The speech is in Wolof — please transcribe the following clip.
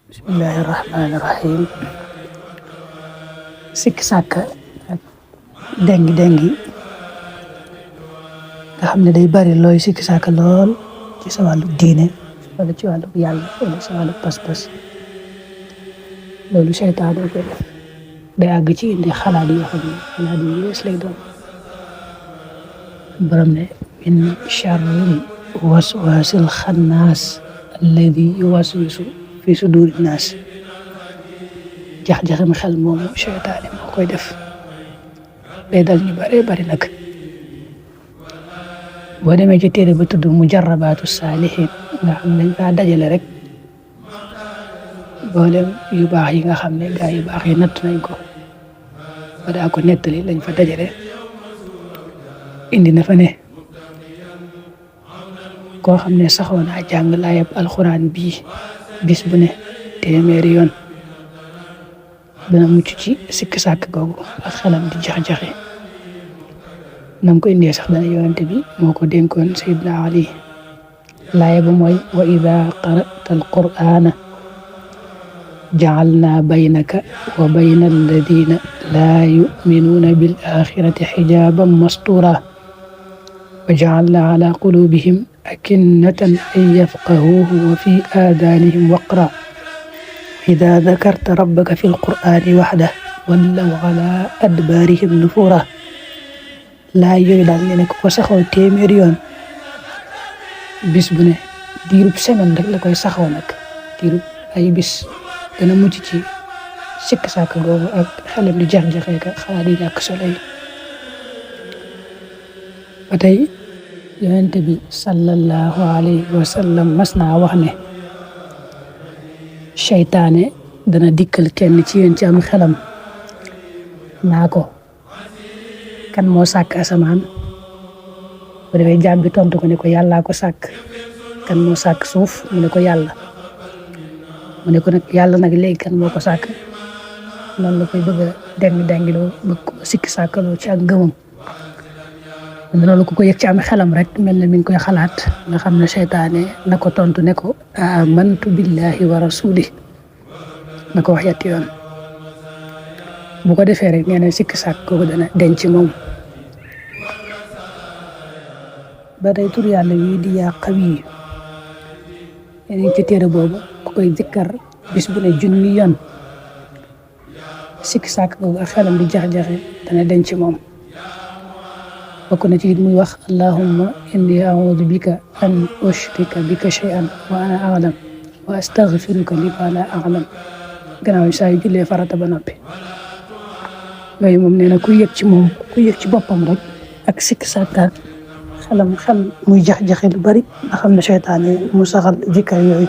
Bismillahirrahmanirrahim. Sikki sàkka ak dengi nga xam ne day bari looy sikki sàkka lool ci sa wàllu diine wala ci wàllu yàlla wala sa wàllu pas-pas loolu seytaane ko def day àgg ci indi xalaat yoo xam ne xalaat yu yees lay doon. borom ne min charril waswasil xannaas alladi yuwaswisu fi suduri naas. jax-jaxam xel moomu seytaane moo koy def day dal ñu bare bari nag. boo demee ci téere ba tudd mujarrabaatu saalihin nga xam ne dañ faa dajale rek boolem yu baax yi nga xam ne gaa yu baax yi natt nañ ko ba daa ko nettali lañ fa dajale indi na fa ne koo xam ne saxoo naa jàng laayab alxuraan bii bis bu ne téeméeri yoon dana mucc ci sikki sàkk googu ak xelam di jax-jaxe. nam ko indee sax dana yonente bi moo ko dénkoon Seydina Ali laaya ba mooy wa ida qara'ta alqur'ana ja'alna baynaka wa bayna alladina laa yu'minuuna bil axirati xijaban mastura wa ja'alna ala qulubihim akinnatan an yafqahuuhu wa fi aadanihim waqra ida dakarta rabbaka fi alqur'ani waxdah wallaw ala adbaarihim nufura. laay yooyu daal ne ko saxoo téeméer yoon bis bu ne diirub semaine rek la koy saxoo nag diirub ay bis dana mucc ci sikk sàkk googu ak xelam di jax-jaxee ka xalaat yi ñàkk solo yi. ba tey yonent bi sallallahu alayhi wa sallam mas naa wax ne seytaane dana dikkal kenn ci yéen ci am xelam naa ko kan moo sàkk asamaan bu defee jaam bi tontu ko ne ko yàllaa ko sàkk. kan moo sàkk suuf mu ne ko yàlla mu ne ko nag yàlla nag léegi kan moo ko sàkk. noonu la koy bëgg a dengiloo bëgg ko sikki sàkkaloo ci ak ngëmam loolu ku ko yëg ci am xelam rek mel na mi ngi koy xalaat nga xam ne seytaane na ko tontu ne ko amantu billahi wa rasuli na ko wax yetti yoon. bu ko defee rek nee na sikki sàkk kooku dana denc moom. ba tey tur yàlla wii di yaa qawi yeneen ci téere boobu ku koy zikkar bis bu ne junni yoon sikki sàkk kooku ak xelam di jax-jaxe dana denc moom. bokk na ci it muy wax allahumma inni a'udhu bika an ushrika bika shay'an wa ana a'lam wa astaghfiruka lima la a'lam gannaaw saa yu jullee farata ba noppi. yooyu moom nee na ku yëg ci moom ku yëg ci boppam rek ak sikki sàkkaat xelam xel muy jax-jaxe lu bari nga xam ne seytaane mu saxal jikkar yooyu.